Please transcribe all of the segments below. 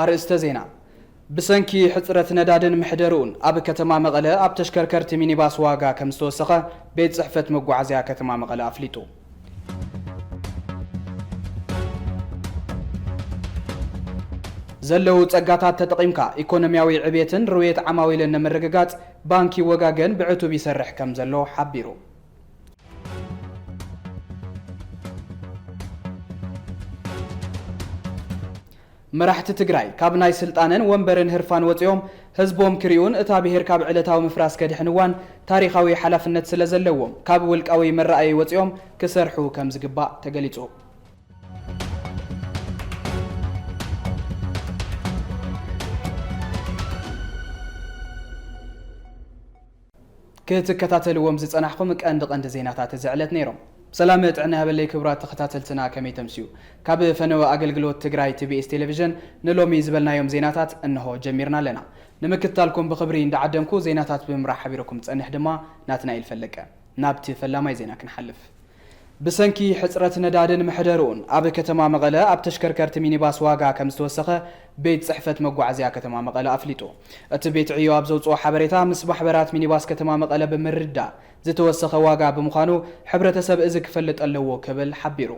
أرسط زينا بسنكي حصرت ندادن محدرون أب كتما مغلا أب تشكركرت مينيباس واغا كمستوسخة بيت صحفة مقعزيا كتما مغلا أفليتو زلو تصقاتات تتقيمكا إيكونومياوي عبيتن رويت عماويل نمرققات بانكي وغاقن بعتو بيسرح كم زلو حبيرو مراحت تግራይ ካብ ናይ ስልጣነን ወንበርን ህርፋን ወጽዮም ህዝቦም ክሪውን እታ ብሄር ካብ ዕለታዊ ምፍራስ ከድሕንዋን ታሪኻዊ ሓላፍነት ስለ ዘለዎም ካብ ውልቃዊ መራኣይ ወጽዮም ክሰርሑ ከም ዝግባእ ተገሊጹ ክትከታተልዎም ዝጸናሕኩም ቀንዲ ዜናታት ዝዕለት ነይሮም سلامت عنا هبلي كبرات تختاتلتنا كمي تمسيو كاب فنو أقلقلوت تقراي TBS تلفزيون نلومي زبلنا يوم زيناتات انه جميرنا لنا نمكتالكم بخبرين دعدمكو زيناتات بمراحة بيركم تسأنح دما ناتنا الفلكة نابتي فلا ما يزينا كنحلف بسنكي حصرت ندادن محدرون أب كتما مغلا أب تشكركرت مينيباس واغا كمستوسخة بيت صحفة مقعزيا كتما مغلا أفليتو أتبيت عيو أبزوصو حبريتا مصباح برات مينيباس كتما مغلا بمردا زتوسخ واغا بمخانو حبرتسب إزك فلت اللو كبل حبيرو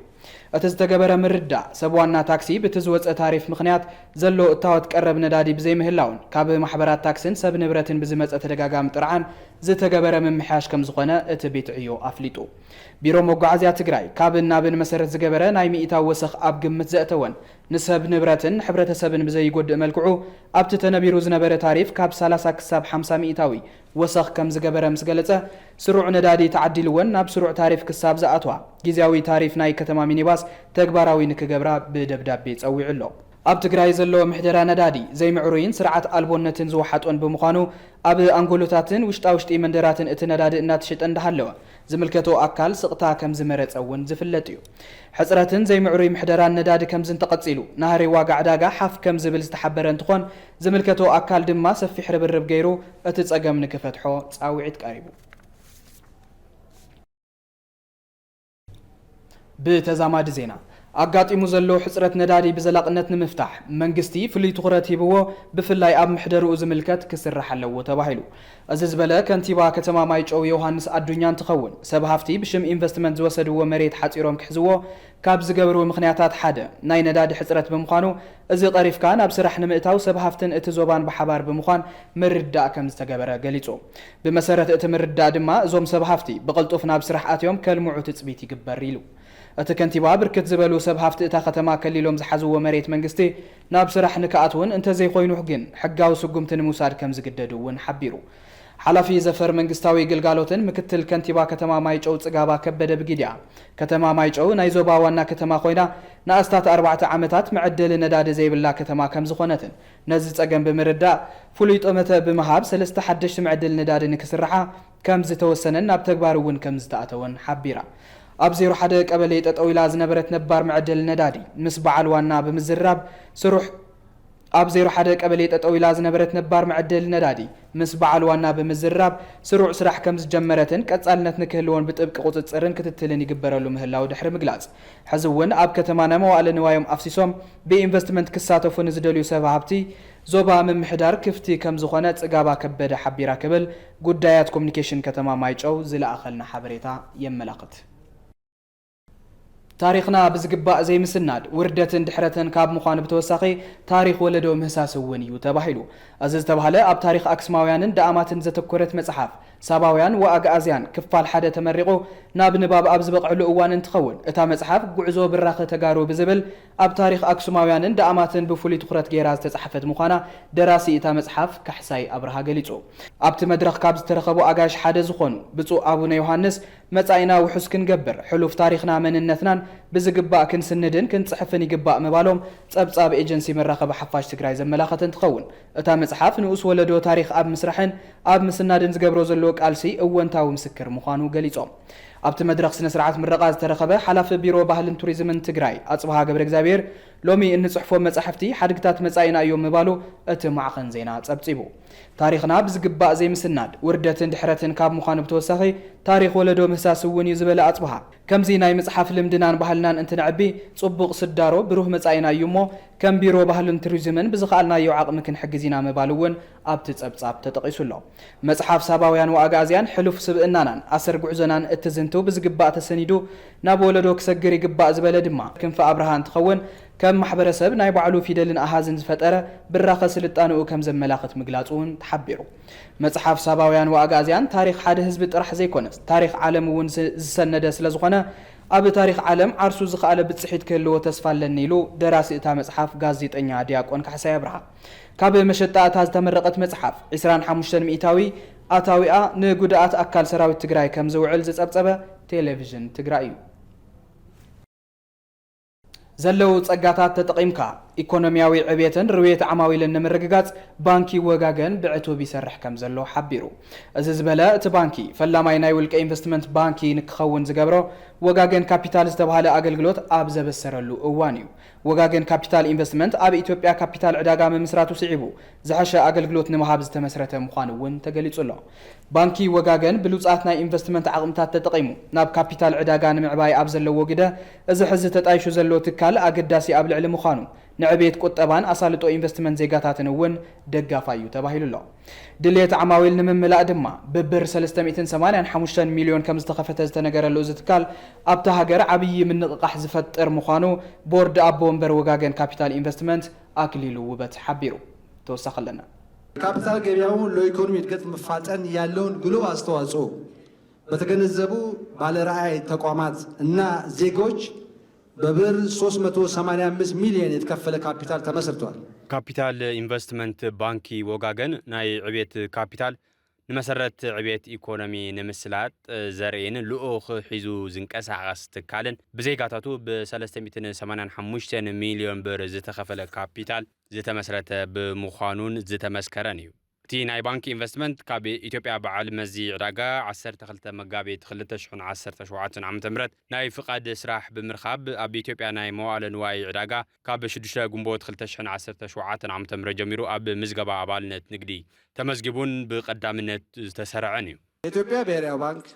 أتزتقبر مردا سبوانا تاكسي بتزوز أتعريف مخنيات زلو اتاوت قرب ندادي بزي مهلاون كاب محبرات تاكسن سب نبرتن بزمز أتدقاقام ترعان زتقبر من محاش كمزخونا أتبيت عيو أفليتو بيرو مقعزيا تقراي كاب النابن مسرت زقبر نايمي إتا وسخ أب قمت زأتوان نسب نبرتن حبرتسبن بزي قد ملكعو أب تتنبيرو زنبر تعريف كاب سالاسا كساب 500 مئتاوي وسخ كم زقبر مسقلته سرع ندادي تعدي لون ناب سرع تعريف كساب زأتوا جزاوي تعريف ناي كتما مينيباس تكبراوي نكجبرا بدبداب بيت أو علو أب تقراي زلو محدرا ندادي زي معروين سرعة ألبونتن زوحاتون بمخانو أب أنقولوتاتن وشتاوشتي مندراتن اتنداد إنات شت اندهالوا زملكتو أكال سقطا كم زمرت أون زفلتيو حسراتن زي معروي محدرا ندادي كم زنتقصيلو نهاري واقع داقا حاف كم زبل استحبرن تخون زملكتو أكال دما سفي حرب الرب غيرو اتتصقم نكفتحو تساوعيت قريبو بتزاماد زينا أقاطي مزلو حسرت ندادي بزلاقنت نمفتح منقستي فلي تغرتي بو بفلاي أب محدرو زملكت كسر حلو تباهلو أزز بلا كنتيبا كتما مايج أو يوهانس الدنيان تخون سبهافتي بشم إنفستمنت وسدو ومريت حاتيروم كحزوو كاب زقبرو مخنياتات حدا ناي ندادي حسرت بمخانو ازي طريف كان أبسرح نمئتاو سبهافتن اتزوبان بحبار بمخان مردا كم استقبرا قليتو بمسارة اتمردا دما زوم سبهافتي بقلطوفنا بسرح آتيوم كالمعو تتسبيتي قبريلو أتكنتيبا بركت زبلو سبهافت إتا ختما كليلوم زحزو مريت منقستي ناب سرح نكاتون انت زي خوينو حقن حقاو سقومتن موساد كم زقددون حبيرو حلفي زفر منقستاوي قلقالوتن مكتل كنتيبا كتما مايجو تسقابا كبدا بقيديا كتما مايجو نايزوبا وانا كتما خوينا ناستات 4 عامتات معدل نداد زي بالله كتما كم زخونتن نزل تسقم بمردا فلويت أمتا بمهاب سلست حدش معدل نداد نكسرحا كم زتوسنن ناب تكبارون كم زتاتون حبيرا أبزيرو حدا قبليت أطويلا زنبرت نبار معدل ندادي مسبع الوانا بمزراب سروح أبزيرو حدا قبليت أطويلا زنبرت نبار معدل ندادي مسبع الوانا بمزراب سروع سرح كمز جمرتن كتصالنت نكهلون بطبق قطصرن كتتلن يقبرلو مهلاو دحر مقلاص حزون أب كتمانا موال نوايم أفسيسوم بإنفستمنت كساتوفو نزدليو سبابتي زوبا من محدار كفتي كم زخونات صقابا كبدا حبيرا كبل قدايات كومنيكيشن كتما مايچو زلا أخلنا حبريتا يملاقت تاريخنا بزقباء زي مسناد وردتن دحرتن كاب مخان بتوساقي تاريخ ولدو مهساس ونيو تباهيلو أزز تباهلا أب تاريخ أكسماويان دعاماتن زتكورت مصحاف ساباويان وأقازيان كفال حدا تمرقو ناب نباب أبزبق علو أوان انتخون اتا مصحاف قعزو براخ تقارو بزبل أب تاريخ أكسماويان دعاماتن بفولي تخرت جيراز تصحفت مخانا دراسي اتا مصحاف كحساي أبرها قليتو أب تمدرخ كابز ترخبو أقاش حدا زخونو بصو أبونا يوحنس متعينا وحسكن قبر حلوف تاريخنا من النثنان بزقباء كنسندن كنصحفن يقباء مبالوم صبصاب ايجنسي مراقب حفاش تግራይ ዘመላኸተን ትኸውን እታ መጽሓፍ ንኡስ ወለዶ ታሪኽ ኣብ ምስራሕን ኣብ ምስናድን ዝገብሮ ዘሎ ቃልሲ እወንታዊ ምስክር ምዃኑ ገሊጾም ኣብቲ መድረኽ ስነ ስርዓት ምረቓ ዝተረኸበ ሓላፊ ቢሮ ባህልን ቱሪዝምን ትግራይ ኣጽብሃ ገብረ እግዚአብሔር ሎሚ እንጽሕፎ መጽሓፍቲ ሓድግታት መጻኢና እዮም ምባሉ እቲ ማዕኸን ዜና ጸብጺቡ ታሪኽና ብዝግባእ ዘይምስናድ ውርደትን ድሕረትን ካብ ምዃኑ ብተወሳኺ ታሪክ ወለዶ ምህሳስ እውን እዩ ዝበለ ኣጽብሃ ከምዚ ናይ መጽሓፍ ልምድናን ባህልናን እንትንዕቢ ጽቡቕ ስዳሮ ብሩህ መጻኢና እዩ እሞ ከም ቢሮ ባህልን ቱሪዝምን ብዝኻኣልናዮ ዓቕሚ ክንሕግዝ ኢና ምባል እውን ኣብቲ ጸብጻብ ተጠቒሱ ኣሎ መጽሓፍ ሳባውያን ወኣጋእዝያን ሕሉፍ ስብእናናን ኣሰር ጉዕዞናን እትዝንቱ ብዝግባእ ተሰኒዱ ናብ ወለዶ ክሰግር ይግባእ ዝበለ ድማ ክንፈ ኣብርሃ እንትኸውን ከም ማሕበረሰብ ናይ ባዕሉ ፊደልን ኣሃዝን ዝፈጠረ ብራኸ ስልጣንኡ ከም ዘመላኽት ምግላጹ እውን ተሓቢሩ መጽሓፍ ሳባውያን ወኣጋእዝያን ታሪክ ሓደ ህዝቢ ጥራሕ ዘይኮነስ ታሪክ ዓለም እውን ዝሰነደ ስለ ዝኾነ ኣብ ታሪክ ዓለም ዓርሱ ዝኽኣለ ብጽሒት ክህልዎ ተስፋ ኣለኒ ኢሉ ደራሲ እታ መጽሓፍ ጋዜጠኛ ዲያቆን ካሕሳይ ኣብርሃ ካብ መሸጣ እታ ዝተመረቐት መጽሓፍ 25 ሚእታዊ ኣታዊኣ ንጉድኣት ኣካል ሰራዊት ትግራይ ከም ዝውዕል ዝጸብጸበ ቴሌቪዥን ትግራይ እዩ ዘለው ጸጋታት ተጠቂምካ ኢኮኖሚያዊ ዕብየትን ርብየት ዓማዊልን ንምርግጋጽ ባንኪ ወጋገን ብዕቱብ ይሰርሕ ከም ዘሎ ሓቢሩ እዚ ዝበለ እቲ ባንኪ ፈላማይ ናይ ውልቀ ኢንቨስትመንት ባንኪ ንክኸውን ዝገብሮ ወጋገን ካፒታል ዝተባሃለ ኣገልግሎት ኣብ ዘበሰረሉ እዋን እዩ ወጋገን ካፒታል ኢንቨስትመንት ኣብ ኢትዮጵያ ካፒታል ዕዳጋ ምምስራቱ ስዒቡ ዝሓሸ ኣገልግሎት ንምሃብ ዝተመስረተ ምዃኑ እውን ተገሊጹ ኣሎ ባንኪ ወጋገን ብሉጻት ናይ ኢንቨስትመንት ዓቕምታት ተጠቂሙ ናብ ካፒታል ዕዳጋ ንምዕባይ ኣብ ዘለዎ ግደ እዚ ሕዚ ተጣይሹ ዘሎ ትካል ኣገዳሲ ኣብ ልዕሊ ምዃኑ ንዕብየት ቁጠባን ኣሳልጦ ኢንቨስትመንት ዜጋታትን እውን ደጋፋ እዩ ተባሂሉ ኣሎ ድሌት ዓማዊል ንምምላእ ድማ ብብር 385 ሚልዮን ከም ዝተኸፈተ ዝተነገረሉ እዚ ትካል ኣብታ ሃገር ዓብዪ ምንቕቓሕ ዝፈጥር ምዃኑ ቦርድ ኣቦ ወንበር ወጋገን ካፒታል ኢንቨስትመንት ኣክሊሉ ውበት ሓቢሩ ተወሳኺ ኣለና ካፒታል ገበያውን ለኢኮኖሚ እድገት መፋጠን ያለውን ጉልህ አስተዋጽኦ በተገነዘቡ ባለራዕይ ተቋማት እና ዜጎች በብር 385 ሚሊዮን የተከፈለ ካፒታል ተመስርቷል ካፒታል ኢንቨስትመንት ባንኪ ወጋገን ናይ ዕብየት ካፒታል ንመሰረት ዕብየት ኢኮኖሚ ንምስላጥ ዘርኤን ልኡኽ ሒዙ ዝንቀሳቐስ ትካልን ብዜጋታቱ ብ385 ሚሊዮን ብር ዝተኸፈለ ካፒታል ዝተመስረተ ብምዃኑን ዝተመስከረን እዩ እቲ ናይ ባንኪ ኢንቨስትመንት ካብ ኢትዮጵያ በዓል መዚ ዕዳጋ 12 መጋቢት 2017 ዓ.ም ናይ ፍቃድ ስራሕ ብምርኻብ ኣብ ኢትዮጵያ ናይ መዋዕለ ንዋይ ዕዳጋ ካብ 6 ጉንቦት 2017 ዓ.ም ጀሚሩ ኣብ ምዝገባ ኣባልነት ንግዲ ተመዝጊቡን ብቀዳምነት ዝተሰርዐን እዩ የኢትዮጵያ ብሔራዊ ባንክ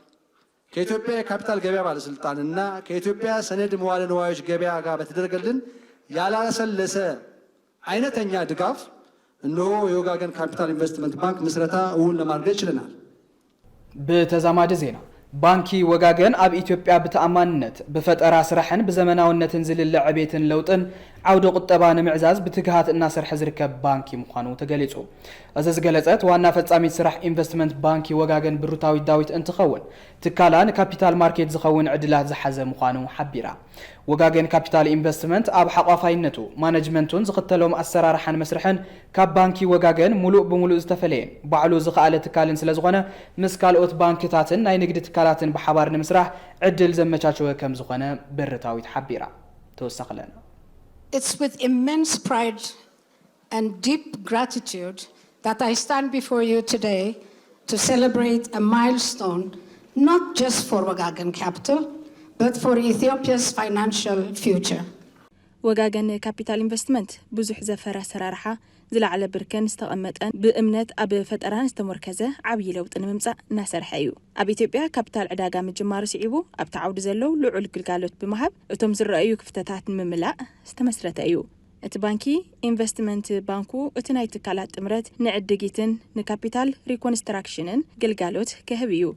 ከኢትዮጵያ የካፒታል ገበያ ባለስልጣን እና ከኢትዮጵያ ሰነድ መዋዕለ ንዋዮች ገበያ ጋር በተደረገልን ያላሰለሰ አይነተኛ ድጋፍ እነሆ የወጋገን ካፒታል ኢንቨስትመንት ባንክ ምስረታ እውን ለማድረግ ችለናል በተዛማደ ዜና ባንኪ ወጋገን ኣብ ኢትዮጵያ ብተኣማንነት ብፈጠራ ስራሕን ብዘመናውነትን ዝልለ ዕብየትን ለውጥን ዓውደ ቁጠባ ንምዕዛዝ ብትግሃት እናሰርሐ ዝርከብ ባንኪ ምዃኑ ተገሊጹ እዚ ዝገለጸት ዋና ፈጻሚት ስራሕ ኢንቨስትመንት ባንኪ ወጋገን ብሩታዊ ዳዊት እንትኸውን ትካላ ንካፒታል ማርኬት ዝኸውን ዕድላት ዝሓዘ ምዃኑ ሓቢራ ወጋገን ካፒታል ኢንቨስትመንት ኣብ ሓቋፋይነቱ ማኔጅመንቱን ዝኽተሎም ኣሰራርሓን መስርሕን ካብ ባንኪ ወጋገን ሙሉእ ብሙሉእ ዝተፈለየን ባዕሉ ዝኽኣለ ትካልን ስለ ዝኾነ ምስ ካልኦት ባንክታትን ናይ ንግዲ ትካላትን ብሓባር ንምስራሕ ዕድል ዘመቻቸወ ከም ዝኾነ ብርታዊት ሓቢራ ተወሳኺ ኣለና It's with immense pride and deep gratitude that I stand before you today to celebrate a milestone, not just for Wagagen Capital, but for Ethiopia's financial future. ወጋገን ካፒታል ኢንቨስትመንት ብዙሕ ዘፈራ ሰራርሓ ዝለዓለ ብርከን ዝተቐመጠን ብእምነት ኣብ ፈጠራን ዝተመርከዘ ዓብይ ለውጢ ንምምጻእ እናሰርሐ እዩ ኣብ ኢትዮጵያ ካፒታል ዕዳጋ ምጅማሩ ስዒቡ ኣብ ተዓውዲ ዘለው ልዑል ግልጋሎት ብምሃብ እቶም ዝረኣዩ ክፍተታት ንምምላእ ዝተመስረተ እዩ እቲ ባንኪ ኢንቨስትመንት ባንኩ እቲ ናይ ትካላት ጥምረት ንዕድጊትን ንካፒታል ሪኮንስትራክሽንን ግልጋሎት ክህብ እዩ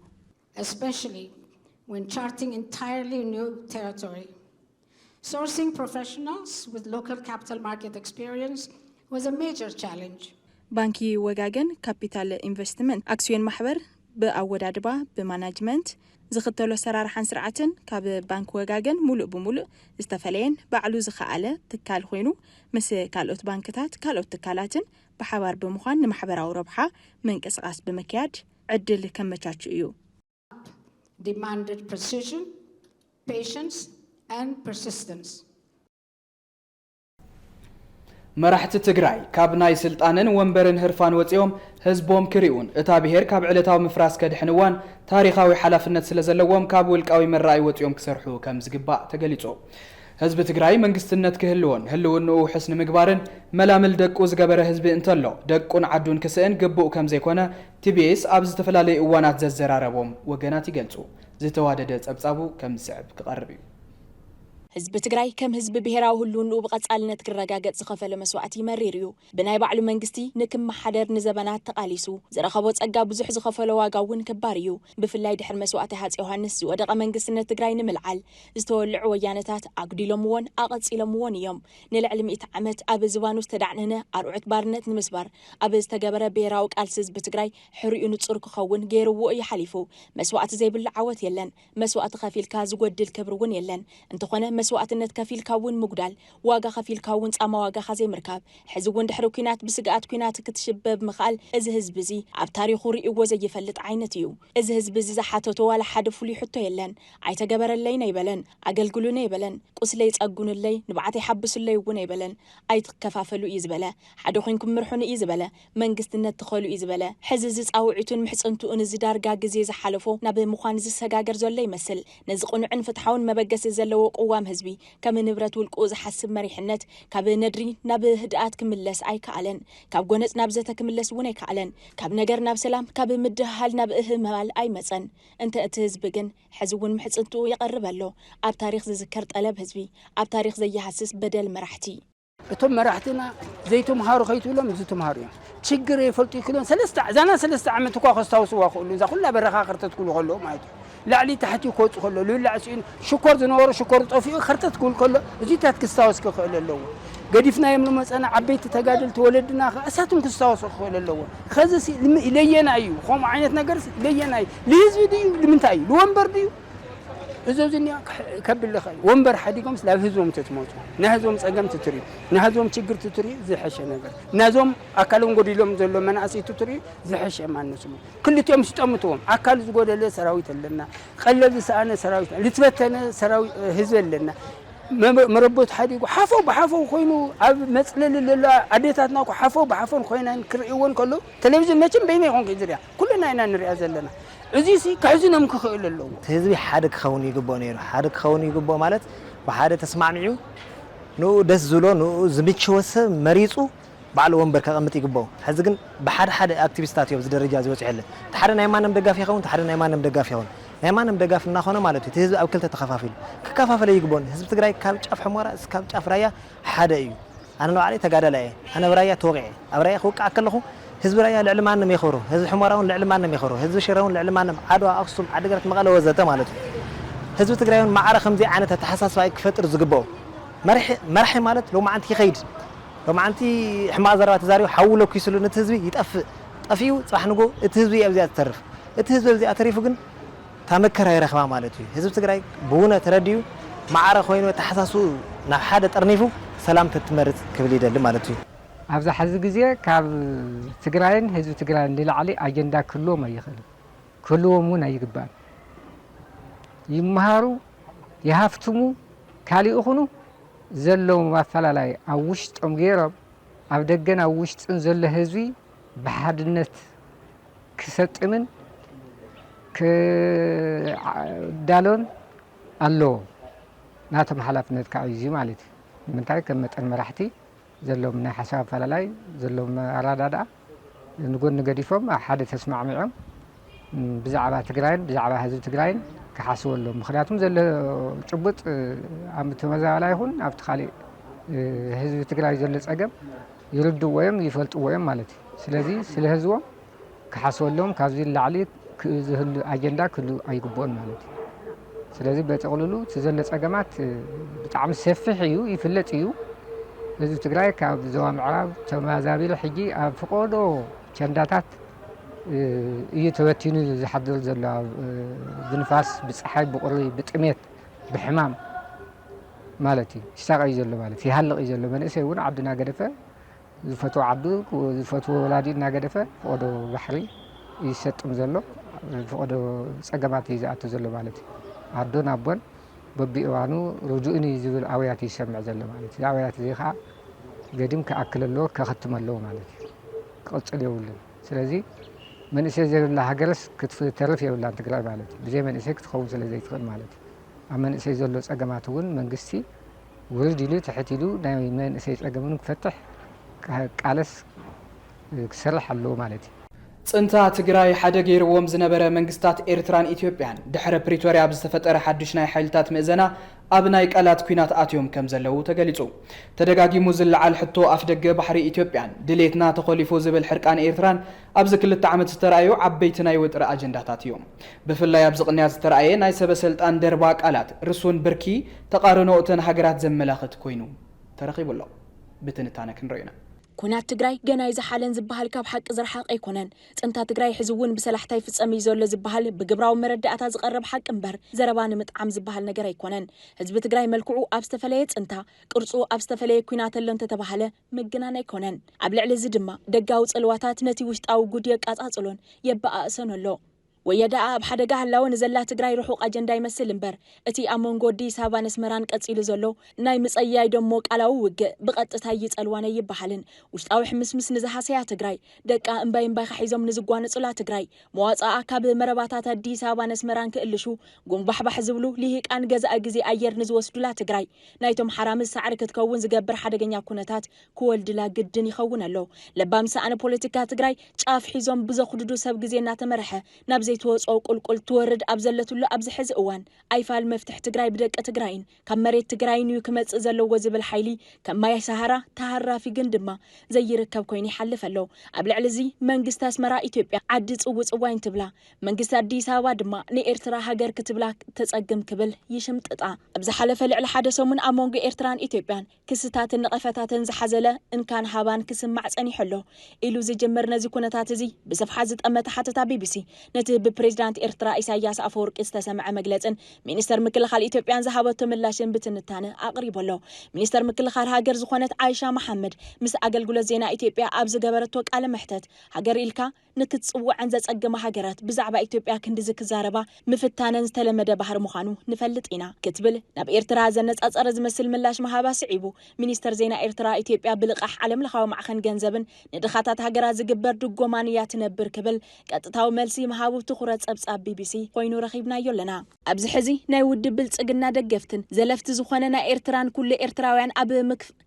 especially when charting entirely new territory sourcing professionals with local capital market experience was a major challenge. ባንኪ ወጋገን ካፒታል ኢንቨስትመንት አክሲዮን ማሕበር ብኣወዳድባ ብማናጅመንት ዝኽተሎ ሰራርሓን ስርዓትን ካብ ባንክ ወጋገን ሙሉእ ብሙሉእ ዝተፈለየን ባዕሉ ዝኽኣለ ትካል ኮይኑ ምስ ካልኦት ባንክታት ካልኦት ትካላትን ብሓባር ብምዃን ንማሕበራዊ ረብሓ ምንቅስቓስ ብምክያድ ዕድል ከመቻቹ እዩ demanded precision, patience and persistence. መራሕቲ ትግራይ ካብ ናይ ስልጣንን ወንበርን ህርፋን ወፂኦም ህዝቦም ክሪኡን እታ ብሄር ካብ ዕለታዊ ምፍራስ ከድሕንዋን ታሪኻዊ ሓላፍነት ስለ ዘለዎም ካብ ውልቃዊ መራእይ ወፂኦም ክሰርሑ ከም ዝግባእ ተገሊጹ ህዝብ ትግራይ መንግስትነት ክህልዎን ህልውንኡ ሕስኒ ምግባርን መላምል ደቁ ዝገበረ ህዝቢ እንተሎ ደቁን ዓዱን ክስእን ግቡእ ከም ዘይኮነ ቲቢኤስ ኣብ ዝተፈላለዩ እዋናት ዘዘራረቦም ወገናት ይገልጹ ዝተዋደደ ጸብጻቡ ከም ዝስዕብ ክቐርብ እዩ ህዝብ ትግራይ ከም ህዝብ ብሄራዊ ህልውንኡ ብቐጻልነት ክረጋገጽ ዝኸፈለ መስዋዕቲ ይመሪር እዩ ብናይ ባዕሉ መንግስቲ ንክመሓደር ንዘበናት ተቓሊሱ ዝረኸቦ ጸጋ ብዙሕ ዝኸፈለ ዋጋ እውን ክባር እዩ ብፍላይ ድሕሪ መስዋዕቲ ሃፀይ ዮሃንስ ዝወደቐ መንግስትነት ትግራይ ንምልዓል ዝተወልዑ ወያነታት ኣጉዲሎምዎን ኣቐጺሎምዎን እዮም ንልዕሊ 100 ዓመት ኣብ ዝባኑ ዝተዳዕነነ ኣርዑት ባርነት ንምስባር ኣብ ዝተገበረ ብሄራዊ ቃልሲ ህዝቢ ትግራይ ሕርኡ ንጹር ክኸውን ገይርዎ እዩ ሓሊፉ መስዋዕቲ ዘይብሉ ዓወት የለን መስዋዕቲ ከፊልካ ዝጎድል ክብሪ እውን የለን እንተኾነ መስዋዕትነት ከፊልካ እውን ምጉዳል ዋጋ ከፊልካ እውን ጻማ ዋጋ ኸዘይ ምርካብ ሕዚ እውን ድሕሪ ኩናት ብስግኣት ኩናት ክትሽበብ ምኽኣል እዚ ህዝቢ እዚ ኣብ ታሪኹ ርእይዎ ዘይፈልጥ ዓይነት እዩ እዚ ህዝቢ እዚ ዝሓተቶ ዋላ ሓደ ፍሉይ ሕቶ የለን ኣይተገበረለይን ኣይበለን ኣገልግሉን ኣይበለን ቁስለይ ጸጉንለይ ንባዕተይ ሓብሱለይ እውን ኣይበለን ኣይትከፋፈሉ እዩ ዝበለ ሓደ ኮይንኩም ምርሑን እዩ ዝበለ መንግስትነት ትኸሉ እዩ ዝበለ ሕዚ እዚ ጻውዒቱን ምሕጽንቱን እዚ ዳርጋ ግዜ ዝሓለፎ ናብ ምዃን ዝሰጋገር ዘሎ ይመስል ነዚ ቁኑዕን ፍትሓውን መበገሲ ዘለዎ ቅዋም ህዝቢ ከም ንብረት ውልቁ ዝሓስብ መሪሕነት ካብ ነድሪ ናብ ህድኣት ክምለስ ኣይከኣለን ካብ ጎነጽ ናብ ዘተ ክምለስ እውን ኣይከኣለን ካብ ነገር ናብ ሰላም ካብ ምድሃል ናብ እህማል ኣይመጸን እንተ እቲ ህዝቢ ግን ሕዚ እውን ምሕጽንቱ ይቐርብ ኣሎ ኣብ ታሪኽ ዝዝከር ጠለብ ህዝቢ ኣብ ታሪኽ ዘይሃስስ በደል መራሕቲ እቶም መራሕትና ዘይተምሃሩ ኸይትብሎም ዝተምሃሩ እዮም ችግር ይፈልጡ ይክሎም ሰለስተ ዓመት እኳ ከስታውስዋ ክእሉ እዛ ኩላ በረኻ ክርተት ክብሉ ከለዉ ማለት እዩ ላዕሊ ታሕቲ ኮጽ ከሎ ልላዕ ሲን ሽኮር ዝነበሩ ሽኮር ጠፊኡ ክርተት ክብል ከሎ እዚታት ክስታወስ ክኽእል ኣለዎ ገዲፍናዮም ልመፀና ዓበይቲ ተጋደልቲ ወለድና እሳቱን ክስታወሱ ክኽእል ኣለዎ ከዚ ይለየና እዩ ከምኡ ዓይነት ነገር ይለየና እዩ ለህዝቢ ድዩ ንምንታይ እዩ ለወንበር ድዩ እዞዝንያ ከብልኸ ወንበር ሓዲጎም ስላብ ህዝቦም ትትሞቱ ንህዝቦም ጸገም ትትርዩ ንህዝቦም ችግር ትትርዩ ዝሐሸ ነገር ናዞም ኣካሎም ጎዲሎም ዘሎ መናእሰይ ትትርዩ ዝሐሸ ማንስሙ ክልቲኦም ሲጠምትዎም ኣካል ዝጎደለ ሰራዊት ኣለና ቀለብ ዝሰኣነ ሰራዊት ልትበተነ ሰራዊት ህዝብ ኣለና መረቦት ሓዲጎ ሓፈው ብሓፈው ኮይኑ ኣብ መጽለል ለላ ኣዴታትና ሓፈው ብሓፈው ኮይናን ክርእይዎን ከሎ ቴሌቪዥን መቼም በይነ ይኾን ከይዝርያ ኩልና ኢና ንሪያ ዘለና እዚ ሲ ካሕዝኖም ክኽእል ኣለዎ ህዝቢ ሓደ ክኸውን ይግባእ ነይሩ ሓደ ክኸውን ይግባእ ማለት ብሓደ ተስማዕሚዑ ንኡ ደስ ዝብሎ ንኡ ዝምችዎ ሰብ መሪፁ ባዕሉ ወንበር ከቐምጥ ይግባእ ሕዚ ግን ብሓደ ሓደ ኣክቲቪስታት እዮም ዝደረጃ ዝወፅሐለ ሓደ ናይ ማንም ደጋፊ ይኸውን ሓደ ናይ ማንም ደጋፊ ይኸውን ናይ ማንም ደጋፊ እናኾነ ማለት እዩ ህዝቢ ኣብ ክልተ ተኸፋፊሉ ክከፋፈለ ይግባእ ህዝቢ ትግራይ ካብ ጫፍ ሕሞራ እስካብ ጫፍ ራያ ሓደ እዩ ኣነ ንባዕለይ ተጋዳላይ እየ ኣነ ብራያ ተወቂዐ ኣብ ራያ ክውቃዕ ከለኹ ህዝብ ራያ ልዕሊ ማንም ይኸብሩ ህዝብ ሕሞራውን ልዕሊ ማንም ይኸብሩ ህዝብ ሽረውን ልዕሊ ማንም ዓድዋ ኣክሱም ዓዲግራት መቐለ ወዘተ ማለት እዩ ህዝቢ ትግራይን ማዕረ ከምዚ ዓይነት ኣተሓሳስባ ክፈጥር ዝግብኦ መራሒ ማለት ሎማዓንቲ ይኸይድ ሎማዓንቲ ሕማቕ ዘረባ ተዛሪቡ ሓውሎ ኪስሉ ነቲ ህዝቢ ይጠፍእ ጠፊኡ ጽባሕ ንጎ እቲ ህዝቢ ኣብዚኣ ትተርፍ እቲ ህዝቢ ኣብዚኣ ተሪፉ ግን ታመከራ ይረኽባ ማለት እዩ ህዝቢ ትግራይ ብውነ ተረድዩ ማዕረ ኮይኑ ተሓሳስቡ ናብ ሓደ ጠርኒፉ ሰላም ተትመርጽ ክብል ይደሊ ማለት እዩ ኣብዛ ሕዚ ግዜ ካብ ትግራይን ህዝቢ ትግራይን ንላዕሊ ኣጀንዳ ክህልዎም ኣይኽእልን ክህልዎም እውን ኣይግባእን ይመሃሩ ይሃፍትሙ ካሊእ ይኹኑ ዘለዎም ኣፈላላይ ኣብ ውሽጦም ገይሮም ኣብ ደገን ኣብ ውሽጥን ዘሎ ህዝቢ ብሓድነት ክሰጥምን ክዳሎን ኣለዎ ናቶም ሓላፍነት ከዓ እዩ ማለት እዩ ንምንታይ ከም መጠን መራሕቲ ዘለዎም ናይ ሓሳብ ኣፈላላይ ዘለዎም ኣራዳድኣ ንጎኒ ገዲፎም ኣብ ሓደ ተስማዕሚዖም ብዛዕባ ትግራይን ብዛዕባ ህዝቢ ትግራይን ክሓስቡ ኣለዎም ምክንያቱም ዘሎ ጭቡጥ ኣብ ተመዛበላይ ይኹን ኣብቲ ካሊእ ህዝቢ ትግራይ ዘሎ ፀገም ይርድእዎ እዮም ይፈልጥዎ እዮም ማለት እዩ ስለዚ ስለ ህዝቦም ክሓስቡ ኣለዎም ካብዚ ላዕሊ ዝህሉ ኣጀንዳ ክህሉ ኣይግብኦን ማለት እዩ ስለዚ በጥቕልሉ እቲ ዘሎ ፀገማት ብጣዕሚ ሰፊሕ እዩ ይፍለጥ እዩ ህዝቢ ትግራይ ካብ ዞባ ምዕራብ ተመዛቢሉ ሕጂ ኣብ ፍቆዶ ቸንዳታት እዩ ተበቲኑ ዝሓድር ዘሎ ብንፋስ ብፀሓይ ብቁሪ ብጥሜት ብሕማም ማለት እዩ ይሳቀ እዩ ዘሎ ማለት ይሃልቕ እዩ ዘሎ መንእሰይ እውን ዓዱ እናገደፈ ዝፈትዎ ዓዱ ዝፈትዎ ወላዲ እናገደፈ ፍቆዶ ባሕሪ ይሰጥም ዘሎ ፍቆዶ ፀገማት እዩ ዝኣቱ ዘሎ ማለት እዩ ኣዶን ኣቦን በቢእዋኑ ርጁእኒ ዝብል ኣውያት ይሰምዕ ዘሎ ማለት እዩ ኣውያት እዚ ከዓ ገዲም ክኣክል ኣለዎ ከኸትም ኣለዎ ማለት እዩ ክቕፅል የብሉን ስለዚ መንእሰይ ዘብላ ሃገረስ ክትተርፍ የብላን ትግራይ ማለት እዩ ብዘይ መንእሰይ ክትኸውን ስለ ዘይትኽእል ማለት እዩ ኣብ መንእሰይ ዘሎ ፀገማት እውን መንግስቲ ورد له تحتيلو ناي من سيصقمن كفتح قالس كسرح له مالتي ጽንታ ትግራይ ሓደ ገይርዎም ዝነበረ መንግስታት ኤርትራን ኢትዮጵያን ድሕረ ፕሪቶሪያ ብዝተፈጠረ ሓድሽ ናይ ሓይልታት ምእዘና ኣብ ናይ ቃላት ኩናት ኣትዮም ከም ዘለው ተገሊጹ ተደጋጊሙ ዝለዓል ሕቶ ኣፍደገ ባሕሪ ኢትዮጵያን ድሌትና ተኸሊፉ ዝብል ሕርቃን ኤርትራን ኣብዚ ክልተ ዓመት ዝተራእዩ ዓበይቲ ናይ ውጥረ ኣጀንዳታት እዮም ብፍላይ ኣብ ዝቕንያት ዝተራእየ ናይ ሰበስልጣን ደርባ ቃላት ርሱን ብርኪ ተቃርኖ እተን ሃገራት ዘመላኽት ኮይኑ ተረኺቡሎ ብትንታነ ክንርኢና ኩናት ትግራይ ገና ይዝሓለን ዝበሃል ካብ ሓቂ ዝረሓቕ ኣይኮነን ጽንታ ትግራይ ሕዝውን ብሰላሕታይ ፍጸም እዩ ዘሎ ዝበሃል ብግብራዊ መረዳእታ ዝቐርብ ሓቂ እምበር ዘረባ ንምጥዓም ዝበሃል ነገር ኣይኮነን ህዝቢ ትግራይ መልክዑ ኣብ ዝተፈለየ ጽንታ ቅርጹ ኣብ ዝተፈለየ ኩናት ኣሎ እንተተባሃለ ምግናን ኣይኮነን ኣብ ልዕሊ እዚ ድማ ደጋዊ ጽልዋታት ነቲ ውሽጣዊ ጉድ የቃጻጽሎን የበኣእሰን ኣሎ ወየዳ ኣብ ሓደጋ ሃላውን ዘላ ትግራይ ርሑቕ ኣጀንዳ ይመስል እምበር እቲ ኣብ መንጎ አዲስ አበባ መስመራን ቀጺሉ ዘሎ ናይ ምጸያይ ደሞ ቃላዊ ውግእ ብቐጥታ ይጸልዋነ ይበሃልን ውሽጣዊ ሕምስምስ ንዝሃሰያ ትግራይ ደቃ እምባይ ሒዞም ንዝጓነጹላ ትግራይ መዋጻኣ ካብ መረባታት አዲስ አበባ መስመራን ክእልሹ ጉንባሕባሕ ዝብሉ ሊሂቃን ገዛእ ግዜ ኣየር ንዝወስዱላ ትግራይ ናይቶም ሓራምስ ሳዕሪ ክትከውን ዝገብር ሓደገኛ ኩነታት ክወልድላ ግድን ይኸውን ኣሎ ለባም ሰኣነ ፖለቲካ ትግራይ ጫፍ ሒዞም ብዘኽድዱ ሰብ ግዜ እናተመረሐ ናብ ዘይተወጽኦ ቁልቁል ትወርድ ኣብ ዘለቱሉ ኣብ ዝሕዚ እዋን ኣይፋል መፍትሕ ትግራይ ብደቀ ትግራይን ካብ መሬት ትግራይን እዩ ክመጽእ ዘለዎ ዝብል ሓይሊ ከም ማይ ሰሃራ ተሃራፊ ግን ድማ ዘይርከብ ኮይኑ ይሓልፍ ኣሎ ኣብ ልዕሊ እዚ መንግስቲ ኣስመራ ኢትዮጵያ ዓዲ ጽውጽዋይን ትብላ መንግስቲ አዲስ አበባ ድማ ንኤርትራ ሃገር ክትብላ ተጸግም ክብል ይሽምጥጣ ኣብ ዝሓለፈ ልዕሊ ሓደ ሰሙን ኣብ መንጎ ኤርትራን ኢትዮጵያን ክስታትን ንቐፈታትን ዝሓዘለ እንካን ሃባን ክስማዕ ጸኒሑ ኣሎ ኢሉ ዝጀመር ነዚ ኩነታት እዚ ብሰፍሓ ዝጠመተ ሓተታ ቢቢሲ ነቲ ብፕሬዝዳንት ኤርትራ ኢሳያስ አፈወርቂ ዝተሰምዐ መግለጽን ሚኒስተር ምክልኻል ኢትዮጵያን ዝሃበቶ ምላሽን ብትንታነ ኣቕሪበሎ ሚኒስተር ምክልኻል ሃገር ዝኾነት አይሻ መሐመድ ምስ ኣገልግሎት ዜና ኢትዮጵያ ኣብ ዝገበረቶ ቃለ መሕተት ሃገር ኢልካ ንክትጽውዕን ዘጸገመ ሃገራት ብዛዕባ ኢትዮጵያ ክንዲ ዝክዛረባ ምፍታነን ዝተለመደ ባህር ምዃኑ ንፈልጥ ኢና ክትብል ናብ ኤርትራ ዘነጻጸረ ዝመስል ምላሽ መሃባ ስዒቡ ሚኒስተር ዜና ኤርትራ ኢትዮጵያ ብልቃሕ ዓለም ለኻዊ ማዕኸን ገንዘብን ንድኻታት ሃገራት ዝግበር ድጎማን እያ ትነብር ክብል ቀጥታዊ መልሲ መሃቡ ትኹረት ጸብጻብ ቢቢሲ ኮይኑ ረኺብናዮ ኣለና ኣብዚ ሕዚ ናይ ውድብ ብልጽግና ደገፍትን ዘለፍቲ ዝኾነ ናይ ኤርትራን ኩሉ ኤርትራውያን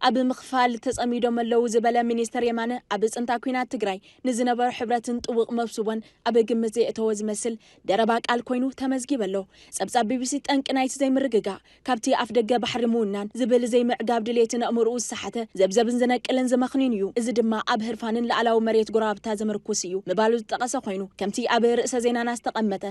ኣብ ምኽፋል ተጸሚዶም ኣለዉ ዝበለ ሚኒስተር የማነ ኣብ ጽንታ ኩናት ትግራይ ንዝነበረ ሕብረትን ጥውቕ መብሱቦን ኣብ ግምት ዘእተወ ዝመስል ደረባ ቃል ኮይኑ ተመዝጊብ ኣሎ ጸብጻብ ቢቢሲ ጠንቂ ናይቲ ዘይምርግጋእ ካብቲ ኣፍ ደገ ባሕሪ ምውናን ዝብል ዘይምዕጋብ ድሌትን ኣእምሮኡ ዝሰሓተ ዘብዘብን ዝነቅልን ዝመኽኒን እዩ እዚ ድማ ኣብ ህርፋንን ላዕላዊ መሬት ጎራብታ ዘመርኩስ እዩ ምባሉ ዝጠቐሰ ኮይኑ ከምቲ ኣብ ርእሰ ዜናና ዝተቐመጠ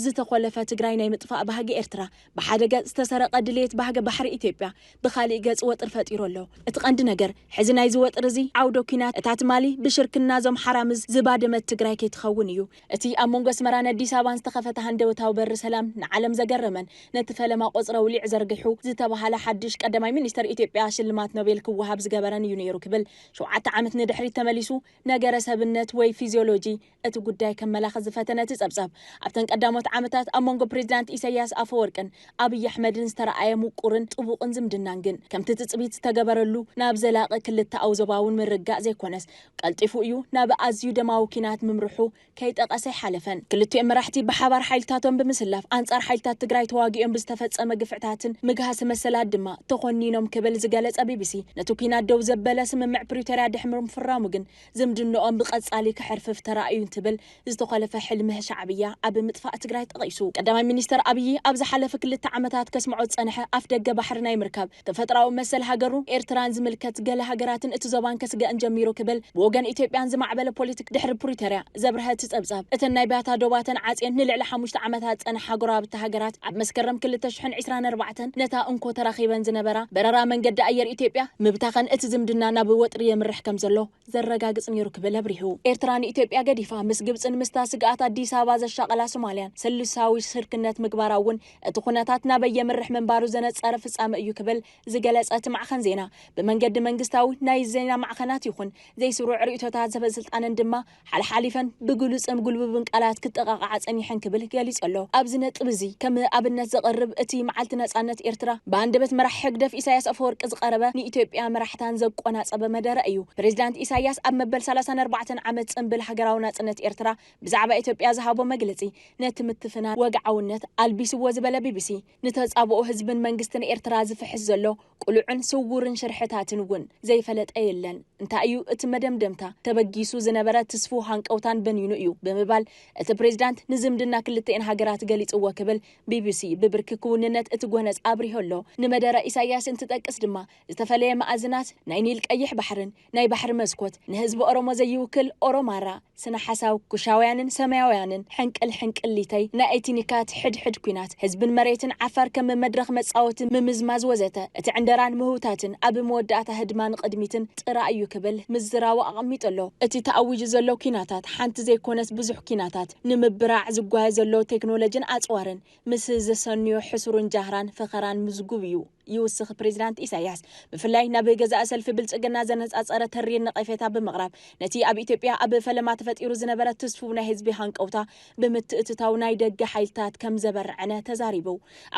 ዝተኾለፈ ትግራይ ናይ ምጥፋእ ባህጊ ኤርትራ ብሓደ ገጽ ዝተሰረቐ ድሌት ባህጊ ባሕሪ ኢትዮጵያ ብኻሊእ ገጽ ወጥር ፈጢሩ ኣሎ እቲ ቀንዲ ነገር ሕዚ ናይ ዝወጥር እዚ ዓውዶ ኩናት እታ ትማሊ ብሽርክና ዞም ሓራምዝ ዝባደመት ትግራይ ከይትኸውን እዩ እቲ ኣብ መንጎ ኣስመራን አዲስ አበባን ዝተኸፈተ ሃንደበታዊ በሪ ሰላም ንዓለም ዘገረመን ነቲ ፈለማ ቆጽረ ውሊዕ ዘርጊሑ ዝተባሃለ ሓድሽ ቀዳማይ ሚኒስተር ኢትዮጵያ ሽልማት ኖቤል ክወሃብ ዝገበረን እዩ ነይሩ ክብል 7 ዓመት ንድሕሪት ተመሊሱ ነገረ ሰብነት ወይ ፊዚዮሎጂ እቲ ጉዳይ ከመላኽት ዝፈተነ ጸብጻብ ኣብተን ቀዳሞት ዓመታት ኣብ መንጎ ፕሬዝዳንት ኢሳያስ አፈወርቅን ኣብይ ኣሕመድን ዝተረኣየ ምቁርን ጥቡቕን ዝምድናን ግን ከምቲ ትጽቢት ዝተገበረሉ ናብ ዘላቒ ክልተ ኣውዘባውን ምርጋእ ዘይኮነስ ቀልጢፉ እዩ ናብ ኣዝዩ ደማዊ ኩናት ምምርሑ ከይጠቐሰ ሓለፈን ክልቲኦም መራሕቲ ብሓባር ሓይልታቶም ብምስላፍ ኣንጻር ሓይልታት ትግራይ ተዋጊኦም ብዝተፈጸመ ግፍዕታትን ምግሃስ መሰላት ድማ ተኾኒኖም ክብል ዝገለጸ ቢቢሲ ነቲ ኩናት ደው ዘበለ ስምምዕ ፕሪቶሪያ ድሕሪ ምፍራሙ ግን ዝምድንኦም ብቐጻሊ ክሕርፍፍ ተራእዩ ትብል ዝተኸለፈ ሕልሚ ሻዕብያ ኣብ ምጥፋእ ትግራይ ጠቒሱ ቀዳማይ ሚኒስተር ኣብይ ኣብ ዝሓለፈ ክልተ ዓመታት ከስምዖ ጸንሐ ኣፍ ደገ ባሕሪ ናይ ምርካብ ተፈጥራዊ መሰል ሃገሩ ኤርትራን ዝምልከት ገለ ሃገራትን እቲ ዞባን ከስገአን ጀሚሩ ክብል ብወገን ኢትዮጵያን ዝማዕበለ ፖለቲክ ድሕሪ ፕሪቶሪያ ዘብርሀት ጸብጻብ እተን ናይ ባታ ዶባተን ዓጼን ንልዕሊ 5 ዓመታት ጸንሐ ጎራብቲ ሃገራት ኣብ መስከረም 2024 ነታ እንኮ ተራኺበን ዝነበራ በረራ መንገዲ ኣየር ኢትዮጵያ ምብታኸን እቲ ዝምድና ናብ ወጥሪ የምርሕ ከም ዘሎ ዘረጋግጽ ነይሩ ክብል ኣብሪሁ ኤርትራን ኢትዮጵያ ገዲፋ ምስ ግብጽን ምስታ ስግኣት አዲስ አበባ ዘሻቀላ ሶማልያን ሰልሳዊ ሽርክነት ምግባራውን እቲ ኩነታት ናበይ የምርሕ መንባሩ ዘነጸረ ፍጻመ እዩ ክብል ዝገለጸት ማዕኸን ዜና ብመንገዲ መንግስታዊ ናይ ዜና ማዕኸናት ይኹን ዘይስሩዕ ርእቶታት ሰበስልጣንን ድማ ሓልሓሊፈን ብግሉጽም ጉልብብን ቃላት ክጠቃቃዕ ጸኒሐን ክብል ገሊጽ ኣሎ ኣብዚ ነጥብ እዚ ከም ኣብነት ዘቀርብ እቲ መዓልቲ ነጻ ናጽነት ኤርትራ በአንደበት መራሒ ሕግደፍ ኢሳያስ አፈወርቂ ዝቀረበ ንኢትዮጵያ መራሕታን ዘቆናጸበ መደረ እዩ ፕሬዝዳንት ኢሳያስ ኣብ መበል 34 ዓመት ጽንብል ሃገራዊ ናጽነት ኤርትራ ብዛዕባ ኢትዮጵያ ዝሃቦ መግለጺ ነቲ ምትፍና ወግዓውነት ኣልቢስዎ ዝበለ ቢቢሲ ንተጻብኦ ህዝብን መንግስትን ኤርትራ ዝፍሕስ ዘሎ ቁልዑን ስውርን ሽርሕታትን እውን ዘይፈለጠ የለን እንታይ እዩ እቲ መደምደምታ ተበጊሱ ዝነበረ ተስፉ ሃንቀውታን በኒኑ እዩ ብምባል እቲ ፕሬዝዳንት ንዝምድና ክልተን ሃገራት ገሊጽዎ ክብል ቢቢሲ ብብርኪ ክውንነት እቲ ጎነጽ አብሪሆሎ ንመደረ ኢሳያስ እንትጠቅስ ድማ ዝተፈለየ ማዕዝናት ናይ ኒል ቀይሕ ባሕርን ናይ ባሕሪ መስኮት ንህዝቢ ኦሮሞ ዘይውክል ኦሮማራ ስነ ሓሳብ ኩሻውያንን ሰማያውያንን ሕንቅል ሊተይ ናይ ኤትኒካት ሕድሕድ ኩናት ህዝብን መሬትን ዓፋር ከም መድረኽ መጻወት ምምዝማዝ ወዘተ እቲ ዕንደራን ምህውታትን ኣብ መወዳእታ ህድማን ቅድሚትን ጥራ እዩ ክብል ምዝራው ኣቐሚጥሎ እቲ ተኣውጅ ዘሎ ኩናታት ሓንቲ ዘይኮነስ ብዙሕ ኩናታት ንምብራዕ ዝጓየ ዘሎ ቴክኖሎጂን ኣጽዋርን ምስ ዘሰንዮ ሕሱሩን ጃህራን ፈኸራን ምዝጉብ እዩ ይውስኽ ፕሬዝዳንት ኢሳያስ ብፍላይ ናብ ገዛእ ሰልፊ ብልጽግና ዘነጻጸረ ተሪር ነቐፌታ ብምቕራብ ነቲ ኣብ ኢትዮጵያ ኣብ ፈለማ ተፈጢሩ ዝነበረ ተስፉ ናይ ህዝቢ ሃንቀውታ ብምትእትታው ናይ ደገ ሓይልታት ከም ዘበርዐነ ተዛሪቡ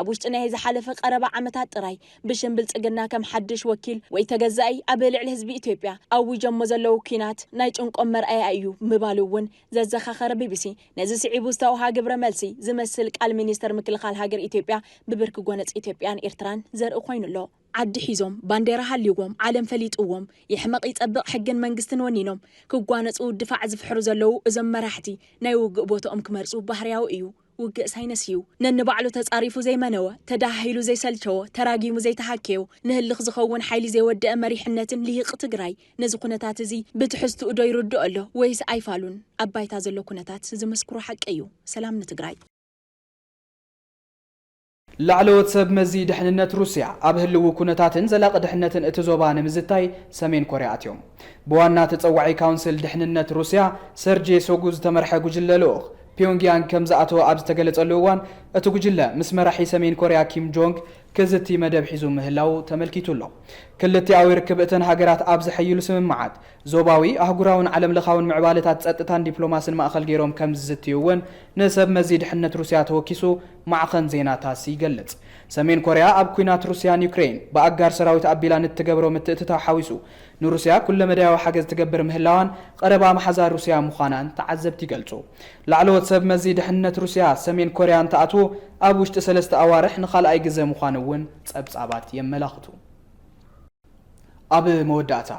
ኣብ ውሽጢ ናይ ዝሓለፈ ቀረባ ዓመታት ጥራይ ብሽም ብልጽግና ከም ሓድሽ ወኪል ወይ ተገዛኢ ኣብ ልዕሊ ህዝቢ ኢትዮጵያ ኣውጆሞ ዘለው ኩናት ናይ ጭንቆም መርኣያ እዩ ምባሉ እውን ዘዘኻኸረ ቢቢሲ ነዚ ስዒቡ ዝተውሃ ግብረ መልሲ ዝመስል ቃል ሚኒስተር ምክልኻል ሃገር ኢትዮጵያ ብብርኪ ጎነጽ ኢትዮጵያን ኤርትራን ዘርኢ ኮይኑሎ ዓዲ ሒዞም ባንዴራ ሃልይዎም ዓለም ፈሊጥዎም ይሕመቕ ይጸብቕ ሕግን መንግስትን ወኒኖም ክጓነጹ ድፋዕ ዝፍሕሩ ዘለው እዞም መራሕቲ ናይ ውግእ ቦታኦም ክመርጹ ባህርያዊ እዩ ውግእ ሳይነስ እዩ ነንባዕሉ ተጻሪፉ ዘይመነወ ተዳሂሉ ዘይሰልቸዎ ተራጊሙ ዘይተሃከዮ ንህልኽ ዝኸውን ሓይሊ ዘይወደአ መሪሕነትን ልሂቕ ትግራይ ነዚ ኩነታት እዚ ብትሕዝትኡ ዶ ይርድኦ ኣሎ ወይስ ኣይፋሉን ኣብ ባይታ ዘሎ ኩነታት ዝመስክሩ ሓቂ እዩ ሰላም ንትግራይ ላዕለዎት ሰብ መዚ ድሕንነት ሩስያ ኣብ ህልው ኩነታትን ዘላቕ ድሕነትን እቲ ዞባ ንምዝታይ ሰሜን ኮርያ ኣትዮም ብዋና ተጸዋዒ ካውንስል ድሕንነት ሩስያ ሰርጄይ ሶጉ ዝተመርሐ ጉጅለ ልኡኽ ፒዮንግያንግ ከም ዝኣተወ ኣብ ዝተገለጸሉ እዋን እቲ ጉጅለ ምስ መራሒ ሰሜን ኮርያ ኪም ጆንግ ክዝቲ መደብ ሒዙ ምህላው ተመልኪቱሎ ክልቲኣዊ ርክብ እተን ሃገራት ኣብ ዝሐይሉ ስምምዓት ዞባዊ ኣህጉራውን ዓለም ለኻውን ምዕባለታት ጸጥታን ዲፕሎማስን ማእኸል ገይሮም ከም ዝዝትዩ እውን ንሰብ መዚ ድሕነት ሩስያ ተወኪሱ ማዕኸን ዜና ታስ ይገልጽ ሰሜን ኮርያ ኣብ ኩናት ሩስያን ዩክሬን በአጋር ሰራዊት ኣቢላ ንትገብሮ ምትእትታው ሓዊሱ ንሩስያ ኩለ መዳያዊ ሓገዝ ትገብር ምህላዋን ቀረባ ማሕዛር ሩስያ ምዃናን ተዓዘብቲ ይገልጹ ላዕለዎት ሰብ መዚ ድሕነት ሩስያ ሰሜን ኮርያን ተኣትዎ ኣብ ውሽጢ 3 ኣዋርሕ ንኻልኣይ ግዜ ምዃኑ እውን ጸብጻባት የመላኽቱ ኣብ መወዳእታ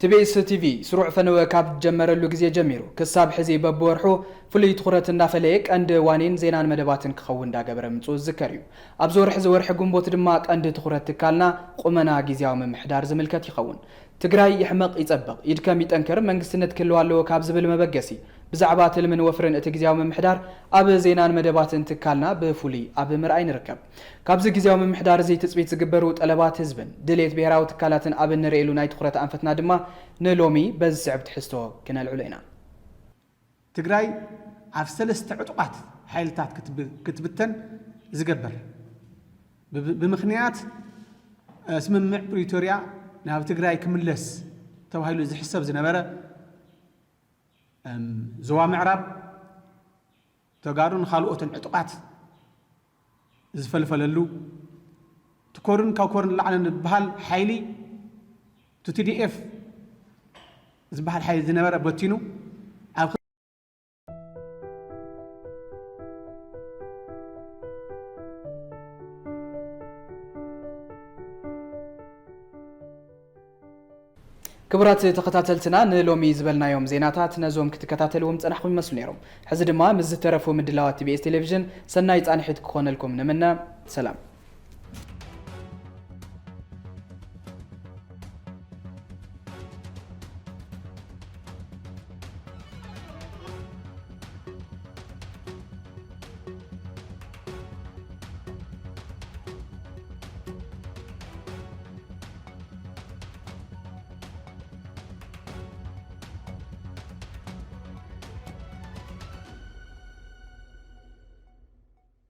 ቲቢኤስ ቲቪ ስሩዕ ፈነወ ካብ ጀመረሉ ግዜ ጀሚሩ ክሳብ ሕዚ በብወርሑ ፍሉይ ትኹረት እናፈለየ ቀንዲ ዋኒን ዜናን መደባትን ክኸውን እንዳገበረ ምጽኡ ዝከር እዩ ኣብ ዝወርሒ ዝወርሒ ግንቦት ድማ ቀንዲ ትኹረት ትካልና ቁመና ጊዜያዊ ምምሕዳር ዝምልከት ይኸውን ትግራይ ይሕመቕ ይጸብቕ ይድከም ይጠንክር መንግስትነት ክህልው ኣለዎ ካብ ዝብል መበገሲ ብዛዕባ ትልምን ወፍርን እቲ ጊዜያዊ ምምሕዳር ኣብ ዜናን መደባትን ትካልና ብፍሉይ ኣብ ምርኣይ ንርከብ ካብዚ ጊዜያዊ ምምሕዳር እዚ ትጽቢት ዝግበሩ ጠለባት ህዝብን ድሌት ብሄራዊ ትካላትን ኣብ ንርእየሉ ናይ ትኹረት ኣንፈትና ድማ ንሎሚ በዚ ስዕብ ትሕዝቶ ክነልዕሎ ኢና ትግራይ ኣብ 3 ዕጡቃት ሓይልታት ክትብተን ዝገበር ብምኽንያት ስምምዕ ፕሪቶሪያ ናብ ትግራይ ክምለስ ተባሂሉ ዝሕሰብ ዝነበረ ዞባ ምዕራብ ተጋሩን ካልኦትን ዕጡቃት ዝፈልፈለሉ ትኮርን ካብ ኮርን ላዕለን ዝበሃል ሓይሊ TDF ዝበሃል ሓይሊ ዝነበረ በቲኑ ኣብ ክብራት ተኸታተልትና ንሎሚ ዝበልናዮም ዜናታት ነዞም ክትከታተልዎም ጸናሕኩም ይመስሉ ነይሮም ሕዚ ድማ ምስ ዝተረፉ ምድላዋት ቲቢኤስ ቴሌቪዥን ሰናይ ጻንሒት ክኾነልኩም ንምነ ሰላም